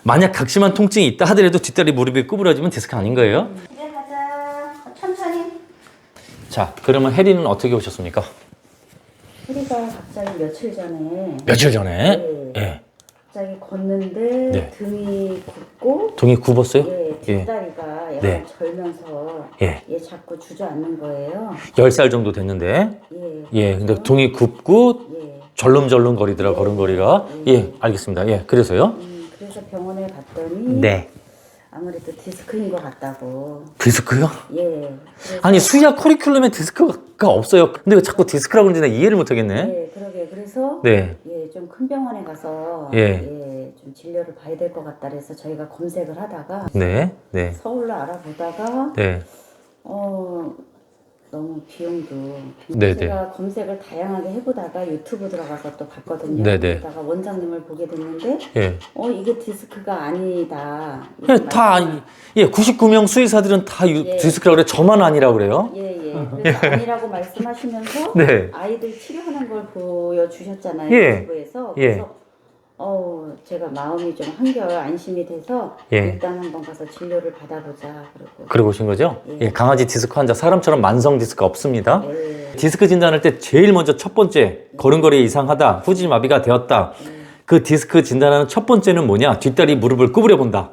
만약 극심한 통증이 있다 하더라도 뒷다리 무릎이 구부러지면 디스크 아닌 거예요? 집에 가자. 천천히. 자, 그러면 혜리는 어떻게 오셨습니까? 혜리가 갑자기 며칠 전에 며칠 전에? 네. 예. 갑자기 걷는데 네. 등이 굽고 등이 굽었어요? 예, 뒷다리가 약간 네. 절면서 예. 얘 자꾸 주저앉는 거예요. 10살 정도 됐는데 예. 예, 근데 등이 굽고 예. 절름절름 거리더라, 걸음걸이가. 예, 알겠습니다. 예, 그래서요? 그래서 병원에 갔더니 네. 아무래도 디스크인 것 같다고. 디스크요? 예. 그래서 아니, 수의학 커리큘럼에 디스크가 없어요. 근데 왜 자꾸 디스크라고 그러는지 나 이해를 못 하겠네. 예, 그러게. 그래서 네. 예, 좀 큰 병원에 가서 예. 예, 좀 진료를 봐야 될 것 같다 그래서 저희가 검색을 하다가 네. 네. 서울로 알아보다가 네. 너무 비용도 네네. 제가 검색을 다양하게 해보다가 유튜브 들어가서 또 봤거든요. 네네. 그러다가 원장님을 보게 됐는데 예. 이게 디스크가 아니다. 예, 다 아니, 예, 99명 수의사들은 다 예. 디스크라고 그래. 저만 아니라고 그래요. 예예. 그래서 아니라고 말씀하시면서 네. 아이들 치료하는 걸 보여주셨잖아요. 예. 유튜브에서. 예. 그래서 제가 마음이 좀 한결 안심이 돼서 예. 일단 한번 가서 진료를 받아보자 그러고. 그러고 오신 거죠? 예. 예, 강아지 디스크 환자, 사람처럼 만성 디스크 없습니다. 예. 디스크 진단할 때 제일 먼저 첫 번째, 걸음걸이 이상하다, 후지마비가 되었다. 그 디스크 진단하는 첫 번째는 뭐냐? 뒷다리 무릎을 구부려 본다.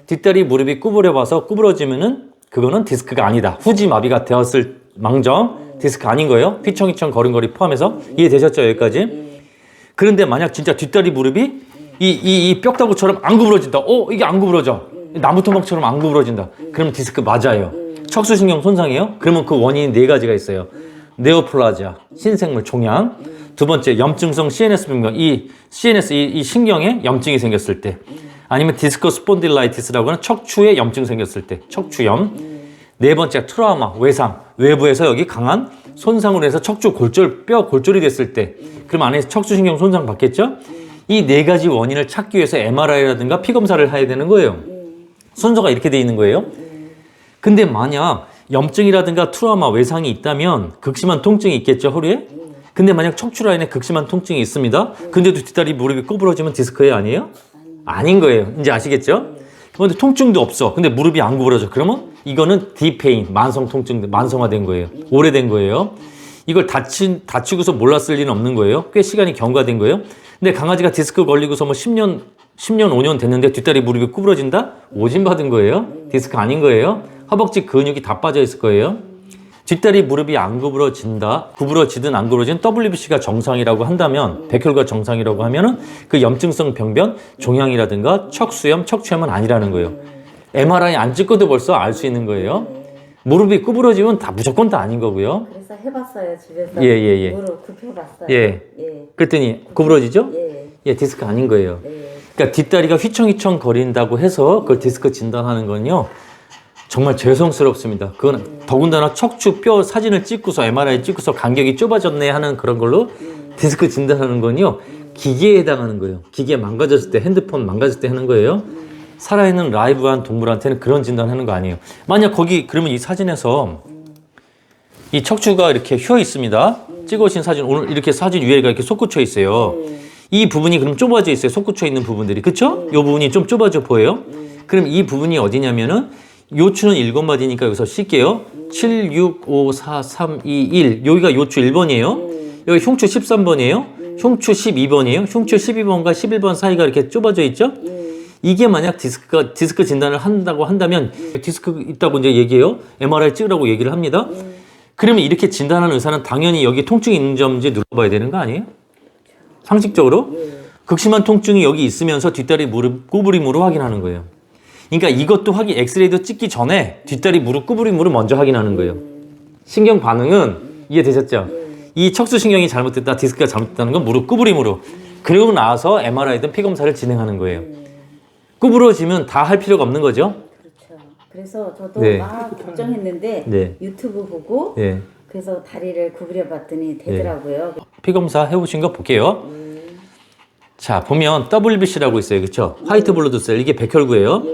뒷다리 무릎이 구부려 봐서 구부러지면은 그거는 디스크가 아니다. 후지마비가 되었을 망정 디스크 아닌 거예요. 휘청휘청 걸음걸이 포함해서. 이해되셨죠? 여기까지? 그런데 만약 진짜 뒷다리 무릎이 이 뼈다구처럼 안 구부러진다. 이게 안 구부러져. 나무토막처럼 안 구부러진다. 그러면 디스크 맞아요. 척수신경 손상이에요? 그러면 그 원인이 네 가지가 있어요. 네오플라지아, 신생물 종양. 두 번째, 염증성 CNS 병변. 이 CNS, 이 신경에 염증이 생겼을 때. 아니면 디스크 스폰딜라이티스라고 하는 척추에 염증 생겼을 때. 척추염. 네 번째, 트라우마, 외상. 외부에서 여기 강한 손상으로 해서 척추 골절, 뼈 골절이 됐을 때. 그럼 안에서 척수신경 손상 받겠죠? 이 네 가지 원인을 찾기 위해서 MRI라든가 피검사를 해야 되는 거예요. 순서가 이렇게 돼 있는 거예요. 근데 만약 염증이라든가 트라우마, 외상이 있다면 극심한 통증이 있겠죠, 허리에? 근데 만약 척추 라인에 극심한 통증이 있습니다. 근데도 뒷다리 무릎이 구부러지면 디스크예요, 아니에요? 아닌 거예요. 이제 아시겠죠? 그런데 통증도 없어. 근데 무릎이 안 구부러져. 그러면 이거는 디페인, 만성 통증, 만성화된 거예요. 오래된 거예요. 이걸 다치고서 몰랐을 리는 없는 거예요. 꽤 시간이 경과된 거예요. 근데 강아지가 디스크 걸리고서 뭐 10년, 5년 됐는데 뒷다리 무릎이 구부러진다? 오진받은 거예요. 디스크 아닌 거예요. 허벅지 근육이 다 빠져 있을 거예요. 뒷다리 무릎이 안 구부러진다, 구부러지든 안 구부러지든 WBC가 정상이라고 한다면, 백혈과 정상이라고 하면은 그 염증성 병변, 종양이라든가 척수염, 척추염은 아니라는 거예요. MRI 안 찍고도 벌써 알 수 있는 거예요. 무릎이 구부러지면 다 무조건 다 아닌 거고요. 그래서 해봤어요 집에서. 예. 무릎 굽혀봤어요. 예. 예. 그랬더니 구부러지죠? 예. 예, 디스크 아닌 거예요. 예. 그러니까 뒷다리가 휘청휘청 거린다고 해서 그걸 디스크 진단하는 건요, 정말 죄송스럽습니다. 그건 더군다나 척추 뼈 사진을 찍고서 MRI 찍고서 간격이 좁아졌네 하는 그런 걸로 디스크 진단하는 건요, 기계에 해당하는 거예요. 기계 망가졌을 때, 핸드폰 망가졌을 때 하는 거예요. 살아있는 라이브한 동물한테는 그런 진단하는 거 아니에요. 만약 거기 그러면 이 사진에서 이 척추가 이렇게 휘어 있습니다. 찍어오신 사진, 오늘 이렇게 사진 위에가 이렇게 솟구쳐 있어요. 이 부분이 그럼 좁아져 있어요. 솟구쳐 있는 부분들이. 그쵸? 이 부분이 좀 좁아져 보여요. 그럼 이 부분이 어디냐면은 요추는 7마디니까 여기서 쉴게요. 7, 6, 5, 4, 3, 2, 1. 여기가 요추 1번이에요. 여기 흉추 13번이에요. 흉추 12번이에요. 흉추 12번과 11번 사이가 이렇게 좁아져 있죠? 이게 만약 디스크 진단을 한다고 한다면, 디스크 있다고 이제 얘기해요. MRI 찍으라고 얘기를 합니다. 그러면 이렇게 진단하는 의사는 당연히 여기 통증이 있는 점인지 눌러봐야 되는 거 아니에요? 상식적으로? 극심한 통증이 여기 있으면서 뒷다리 무릎 구부림으로 확인하는 거예요. 그러니까 이것도 엑스레이도 찍기 전에 뒷다리 무릎 구부림으로 먼저 확인하는 거예요. 신경 반응은 이해되셨죠? 이 척수신경이 잘못됐다, 디스크가 잘못됐다는 건 무릎 구부림으로. 그러고 나서 MRI든 피검사를 진행하는 거예요. 구부러지면 다 할 필요가 없는 거죠? 그렇죠. 그래서 저도 네. 막 걱정했는데 네. 유튜브 보고 예. 그래서 다리를 구부려 봤더니 되더라고요. 피검사 해보신 거 볼게요. 자, 보면 WBC라고 있어요. 그렇죠? 화이트 블러드 셀. 이게 백혈구예요.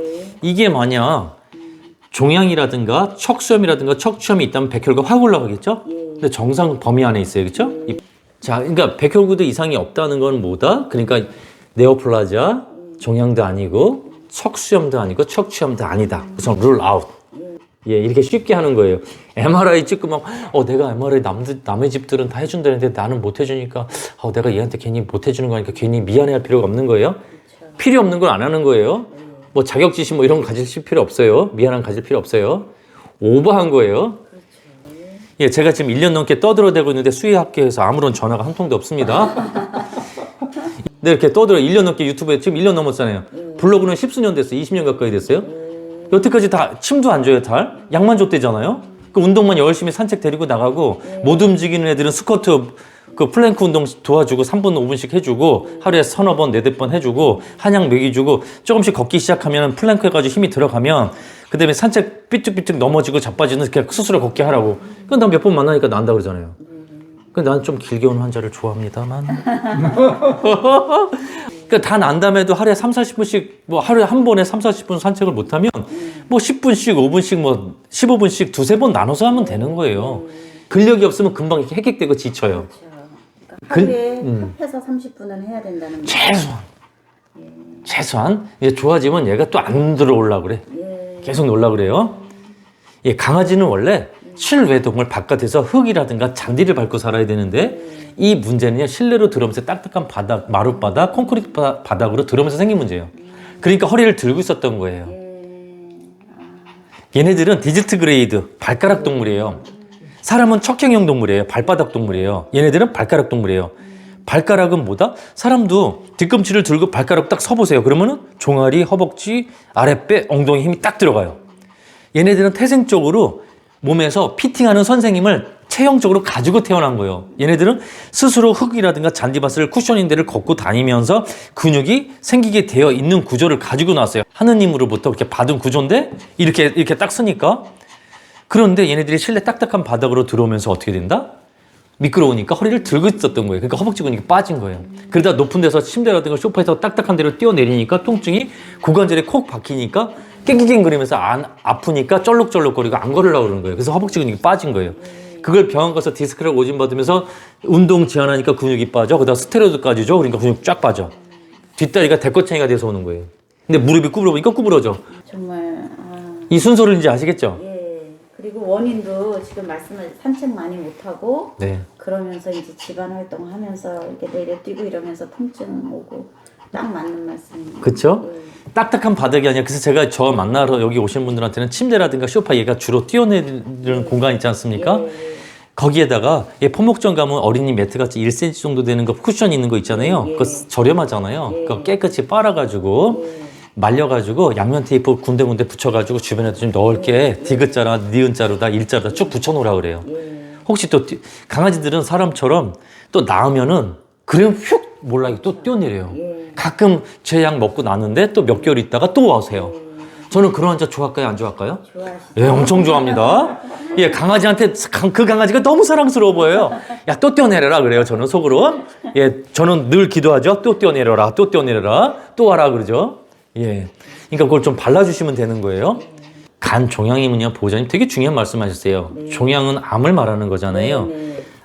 이게 만약 종양이라든가 척수염이라든가 척추염이 있다면 백혈구 확 올라가겠죠? 근데 정상 범위 안에 있어요. 그렇죠? 자, 그러니까 백혈구도 이상이 없다는 건 뭐다? 그러니까 네오플라지아, 종양도 아니고 척수염도 아니고 척추염도 아니다. 그래서 룰 아웃. 예, 이렇게 쉽게 하는 거예요. MRI 찍고 막, 내가 MRI 남의 집들은 다 해준다는데 나는 못 해주니까, 내가 얘한테 괜히 못 해주는 거니까 괜히 미안해할 필요가 없는 거예요. 그렇죠. 필요 없는 걸 안 하는 거예요. 뭐 자격지심 뭐 이런 거 가질 필요 없어요. 미안함 가질 필요 없어요. 오버한 거예요. 그렇죠. 예, 제가 지금 1년 넘게 떠들어대고 있는데 수의학계에서 아무런 전화가 한 통도 없습니다. 네, 이렇게 떠들어 1년 넘게 유튜브에 지금 1년 넘었잖아요. 블로그는 10수년 됐어요. 20년 가까이 됐어요. 여태까지 다 침도 안 줘요, 달. 약만 줬대잖아요. 그 운동만 열심히 산책 데리고 나가고 못 움직이는 애들은 스쿼트 그 플랭크 운동 도와주고 3분 5분씩 해주고 하루에 서너 번, 네댓 번 해주고 한약 먹이주고 조금씩 걷기 시작하면 플랭크 해가지고 힘이 들어가면 그 다음에 산책 삐쭉삐쭉 넘어지고 자빠지는 그냥 스스로 걷게 하라고. 그건 난 몇 번 만나니까 난다 그러잖아요. 근데 난 좀 길게 오는 환자를 좋아합니다만. 그러니까 다 난 다음에도 하루에 3, 40분씩 뭐 하루에 한 번에 3, 40분 산책을 못하면 뭐 10분씩, 5분씩 뭐 15분씩 두세 번 나눠서 하면 되는 거예요. 근력이 없으면 금방 이렇게 핵핵되고 지쳐요. 그렇죠. 그러니까 하루에 합해서 30분은 해야 된다는 최소한. 최소한 이제 좋아지면 얘가 또 안 들어오려고 그래. 계속 놀라 그래요. 예, 강아지는 원래 실외 동물 바깥에서 흙이라든가 잔디를 밟고 살아야 되는데 이 문제는요, 실내로 들어오면서 딱딱한 바닥, 마룻바닥, 콘크리트 바닥으로 들어오면서 생긴 문제예요. 그러니까 허리를 들고 있었던 거예요. 얘네들은 디지트 그레이드 발가락 동물이에요. 사람은 척형형 동물이에요. 발바닥 동물이에요. 얘네들은 발가락 동물이에요. 발가락은 뭐다? 사람도 뒤꿈치를 들고 발가락 딱 서보세요. 그러면은 종아리, 허벅지, 아랫배, 엉덩이 힘이 딱 들어가요. 얘네들은 태생적으로 몸에서 피팅하는 선생님을 체형적으로 가지고 태어난 거예요. 얘네들은 스스로 흙이라든가 잔디밭을 쿠션인 데를 걷고 다니면서 근육이 생기게 되어 있는 구조를 가지고 나왔어요. 하느님으로부터 이렇게 받은 구조인데 이렇게 딱 쓰니까. 그런데 얘네들이 실내 딱딱한 바닥으로 들어오면서 어떻게 된다? 미끄러우니까 허리를 들고 있었던 거예요. 그러니까 허벅지 근육이 빠진 거예요. 그러다 높은 데서 침대라든가 소파에서 딱딱한 데로 뛰어내리니까 통증이 고관절에 콕 박히니까 깽깽거리면서 안 아프니까 쩔룩쩔룩거리고 안 걸으려고 그러는 거예요. 그래서 허벅지 근육이 빠진 거예요. 그걸 병원 가서 디스크를 오진 받으면서 운동 제한하니까 근육이 빠져. 그다음 스테로이드까지 줘. 그러니까 근육 쫙 빠져. 뒷다리가 대꼬챙이가 돼서 오는 거예요. 근데 무릎이 구부러보니까 구부러져. 정말 이 순서를 이제 아시겠죠? 그리고 원인도 지금 말씀하신 산책 많이 못하고 네. 그러면서 이제 집안 활동하면서 이렇게 내려 뛰고 이러면서 통증 오고 딱 맞는 말씀입니다. 그렇죠? 딱딱한 바닥이 아니라 그래서 제가 저 만나러 여기 오시는 분들한테는 침대라든가 소파 얘가 주로 뛰어내리는 공간 있지 않습니까? 거기에다가 포목전 가면 어린이 매트 같이 1cm 정도 되는 거 쿠션 있는 거 있잖아요. 그거 저렴하잖아요. 그거 깨끗이 빨아가지고 말려가지고 양면 테이프 군데군데 붙여가지고 주변에도 좀 넓게 디귿자나 니은자로다 일자로다 쭉 붙여놓으라 그래요. 혹시 또 강아지들은 사람처럼 또 나으면은 그냥 휙 몰라 또 뛰어내려요. 가끔 제 약 먹고 나는데 또 몇 개월 있다가 또 와세요. 저는 그런 환자 좋아할까요? 안 좋아할까요? 좋아하시죠? 예, 엄청 좋아합니다. 예, 강아지한테 그 강아지가 너무 사랑스러워 보여요. 야, 또 뛰어내려라 그래요. 저는 속으로. 예, 저는 늘 기도하죠. 또 뛰어내려라, 또 뛰어내려라, 또 와라 그러죠. 예, 그러니까 그걸 좀 발라주시면 되는 거예요. 간 종양이면요, 보호자님 되게 중요한 말씀하셨어요. 종양은 암을 말하는 거잖아요.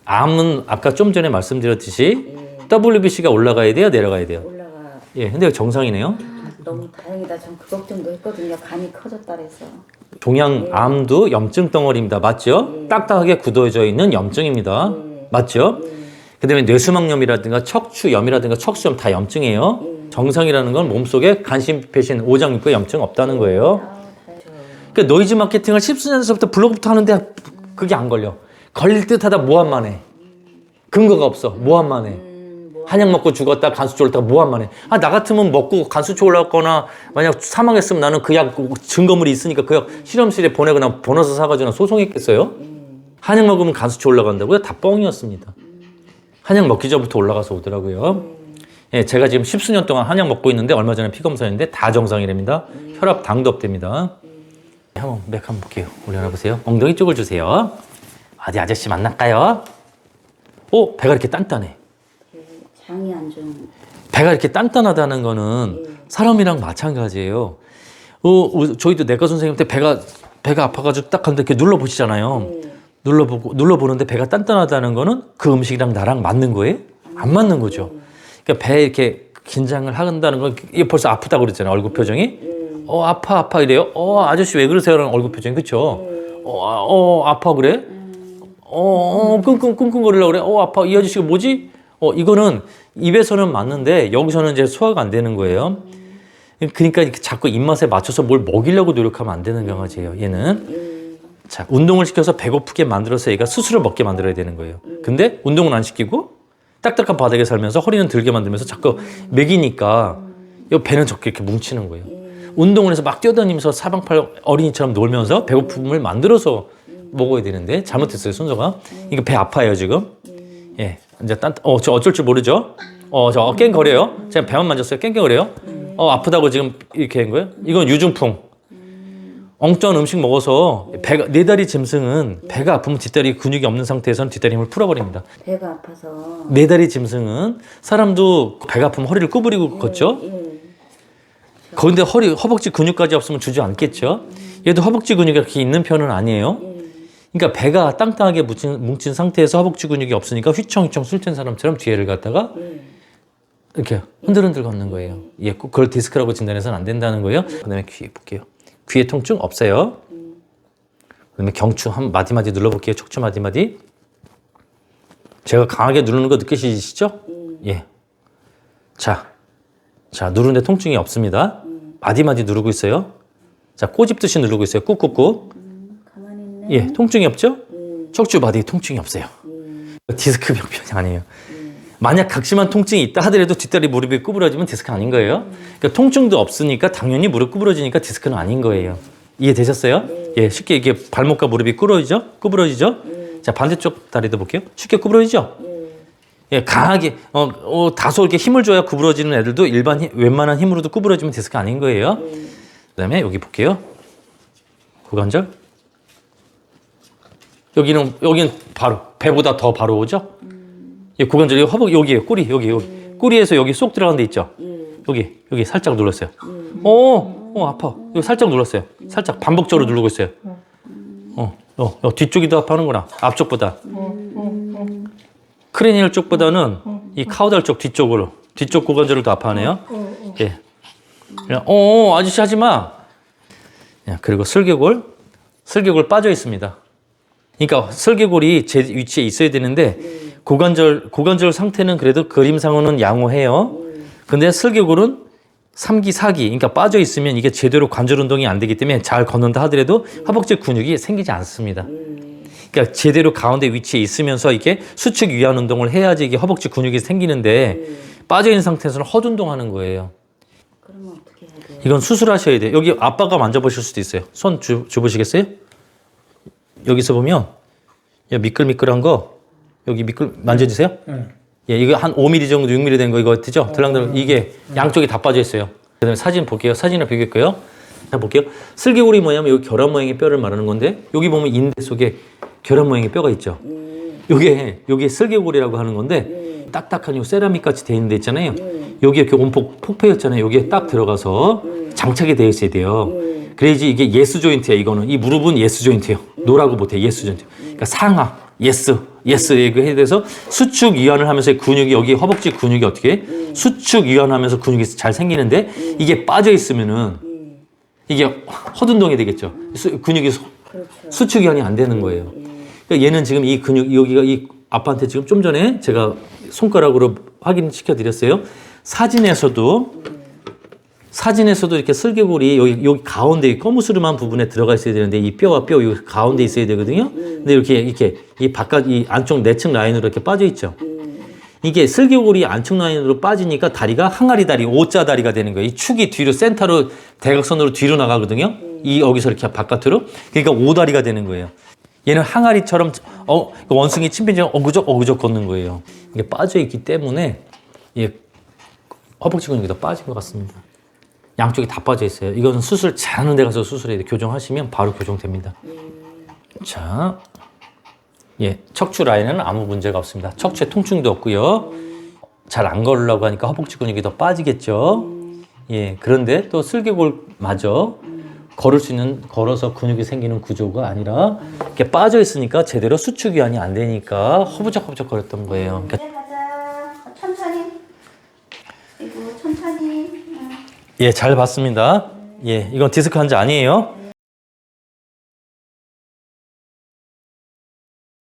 암은 아까 좀 전에 말씀드렸듯이 WBC가 올라가야 돼요, 내려가야 돼요. 올라가. 예, 근데 정상이네요. 너무 다행이다. 전 그 걱정도 했거든요. 간이 커졌다 그래서. 종양 암도 염증 덩어리입니다. 맞죠? 딱딱하게 굳어져 있는 염증입니다. 맞죠? 그 다음에 뇌수막염이라든가 척추염이라든가 척수염 다 염증이에요. 정상이라는 건 몸속에 간신배신, 오장육부 염증 없다는 거예요. 그러니까 노이즈 마케팅을 10수년 전부터 블로그부터 하는데 그게 안 걸려. 걸릴 듯하다 모함만 해. 근거가 없어. 모함만 해. 한약 먹고 죽었다 간수초 올랐다가 모함만 해. 나 같으면 먹고 간수초 올랐거나 만약 사망했으면 나는 그 약 증거물이 있으니까 그 약 실험실에 보내고 나 번호서 사가지고 소송했겠어요? 한약 먹으면 간수초 올라간다고요? 다 뻥이었습니다. 한약 먹기 전부터 올라가서 오더라고요. 예, 제가 지금 10수년 동안 한약 먹고 있는데 얼마 전에 피검사했는데 다 정상이랍니다. 혈압 당도 없답니다. 한번 맥 한번 볼게요. 올려놔 보세요. 엉덩이 쪽을 주세요. 어디 아저씨 만날까요? 배가 이렇게 단단해. 장이 안 좋은. 배가 이렇게 단단하다는 거는 사람이랑 마찬가지예요. 저희도 내과 선생님한테 배가 아파가지고 딱 하는데 이렇게 눌러보시잖아요. 눌러보는데 배가 단단하다는 거는 그 음식이랑 나랑 맞는 거예요? 안 맞는 거죠. 그러니까 배에 이렇게 긴장을 한다는 건 이게 벌써 아프다고 그랬잖아요. 얼굴 표정이. 아파 이래요. 아저씨 왜 그러세요? 라는 얼굴 표정이 그쵸? 아파 그래? 끙끙거리려고 그래? 아파. 이 아저씨가 뭐지? 이거는 입에서는 맞는데 여기서는 이제 소화가 안 되는 거예요. 그러니까 이렇게 자꾸 입맛에 맞춰서 뭘 먹이려고 노력하면 안 되는 강아지예요. 얘는. 자, 운동을 시켜서 배고프게 만들어서 얘가 스스로 먹게 만들어야 되는 거예요. 근데 운동은 안 시키고 딱딱한 바닥에 살면서 허리는 들게 만들면서 자꾸 먹이니까 이 배는 적게 이렇게 뭉치는 거예요. 운동을 해서 막 뛰어다니면서 사방팔 어린이처럼 놀면서 배고픔을 만들어서 먹어야 되는데 잘못했어요, 순서가. 이거 배 아파요, 지금. 예. 이제 저 어쩔 줄 모르죠? 저 깽거려요. 제가 배만 만졌어요. 깽깽거려요. 아프다고 지금 이렇게 한 거예요? 이건 유중풍. 엉뚱한 음식 먹어서 배가, 네 다리 짐승은 배가 아프면 뒷다리 근육이 없는 상태에서는 뒷다리 힘을 풀어버립니다. 배가 아파서. 네 다리 짐승은 사람도 배가 아프면 허리를 구부리고 걷죠? 그런데 허벅지 근육까지 없으면 주저앉겠죠? 얘도 허벅지 근육이 이렇게 있는 편은 아니에요. 그러니까 배가 땅땅하게 뭉친 상태에서 허벅지 근육이 없으니까 휘청휘청 술탄 사람처럼 뒤에를 갖다가 이렇게 흔들흔들 걷는 거예요. 예, 그걸 디스크라고 진단해서는 안 된다는 거예요. 그 다음에 귀에 볼게요. 귀에 통증 없어요. 그 다음에 경추 한 마디마디 눌러볼게요. 척추 마디마디. 제가 강하게 누르는 거 느끼시죠? 예. 자, 누르는데 통증이 없습니다. 마디마디 누르고 있어요. 자, 꼬집듯이 누르고 있어요. 꾹꾹꾹. 가만히 있네. 예, 통증이 없죠? 척추 마디에 통증이 없어요. 디스크 병변이 아니에요. 만약 각심한 통증이 있다 하더라도 뒷다리 무릎이 구부러지면 디스크 아닌 거예요. 그러니까 통증도 없으니까 당연히 무릎 구부러지니까 디스크는 아닌 거예요. 이해되셨어요? 예, 쉽게 이게 발목과 무릎이 구부러지죠? 자, 반대쪽 다리도 볼게요. 쉽게 구부러지죠? 예, 강하게 다소 이렇게 힘을 줘야 구부러지는 애들도 웬만한 힘으로도 구부러지면 디스크 아닌 거예요. 그다음에 여기 볼게요. 고관절. 여기는 바로 배보다 더 바로 오죠? 예, 고관절 허벅 여기에요. 꼬리 여기. 꼬리에서 여기 쏙 들어간 데 있죠? 여기 살짝 눌렀어요. 아파. 여기 살짝 눌렀어요. 살짝 반복적으로 누르고 있어요. 뒤쪽이 더 아파하는구나. 앞쪽보다. 크레니얼 쪽보다는 이 카우달 쪽 뒤쪽 고관절을 더 아파하네요. 예. 아저씨 하지 마. 그리고 슬개골 빠져 있습니다. 그러니까 슬개골이 제 위치에 있어야 되는데 고관절 상태는 그래도 그림상으로는 양호해요. 근데 슬개골은 3기, 4기, 그러니까 빠져 있으면 이게 제대로 관절 운동이 안 되기 때문에 잘 걷는다 하더라도 허벅지 근육이 생기지 않습니다. 그러니까 제대로 가운데 위치에 있으면서 이게 수축 위안 운동을 해야지 이게 허벅지 근육이 생기는데 빠져 있는 상태에서는 헛운동하는 거예요. 그러면 어떻게 해야 돼요? 이건 수술하셔야 돼요. 여기 아빠가 만져보실 수도 있어요. 손 줘보시겠어요? 여기서 보면 미끌미끌한 거 여기 만져주세요. 예, 이거 한 5mm 정도 6mm 된 거 이거 같죠? 들랑들랑 이게 양쪽이 다 빠져 있어요. 그다음에 사진 볼게요. 사진을 비교할게요. 자, 볼게요. 슬개골이 뭐냐면 여기 결합 모양의 뼈를 말하는 건데 여기 보면 인대 속에 결합 모양의 뼈가 있죠. 요게 슬개골이라고 하는 건데 딱딱한 요 세라믹 같이 돼 있는 데 있잖아요. 여기 이렇게 온폭 폭패였잖아요. 여기에 딱 들어가서 장착이 되어 있어야 돼요. 그래야지 이게 예스 조인트야. 이거는 이 무릎은 예스 조인트예요. 노라고 못해. 예스 조인트. 그러니까 상하 예스 얘기해야 돼서 수축 이완을 하면서 근육이 여기 허벅지 근육이 어떻게 해? 수축 이완하면서 근육이 잘 생기는데 이게 빠져 있으면은 이게 헛운동이 되겠죠. 근육이 그렇죠. 수축 이완이 안 되는 거예요. 그러니까 얘는 지금 이 근육 여기가 이 아빠한테 지금 좀 전에 제가 손가락으로 확인시켜 드렸어요. 사진에서도 이렇게 슬개골이 여기 가운데 거무스름한 부분에 들어가 있어야 되는데 이 뼈와 뼈 이 가운데 있어야 되거든요. 근데 이렇게 이 바깥 이 안쪽 내측 라인으로 이렇게 빠져 있죠. 이게 슬개골이 안쪽 라인으로 빠지니까 다리가 항아리 다리, O자 다리가 되는 거예요. 이 축이 뒤로 센터로 대각선으로 뒤로 나가거든요. 이 여기서 이렇게 바깥으로. 그러니까 오다리가 되는 거예요. 얘는 항아리처럼 원숭이 침팬지처럼 어그적 걷는 거예요. 이게 빠져 있기 때문에 허벅지 근육이 더 빠진 것 같습니다. 양쪽이 다 빠져 있어요. 이거는 수술 잘하는 데 가서 수술해야 돼. 교정하시면 바로 교정됩니다. 자, 척추 라인은 아무 문제가 없습니다. 척추에 통증도 없고요. 잘 안 걸으려고 하니까 허벅지 근육이 더 빠지겠죠. 그런데 또 슬개골마저 걸어서 근육이 생기는 구조가 아니라 이렇게 빠져 있으니까 제대로 수축 이완이 안 되니까 허부적허부적 거렸던 거예요. 그러니까 가자. 천천히. 천천히. 잘 봤습니다. 예, 이건 디스크 환자 아니에요.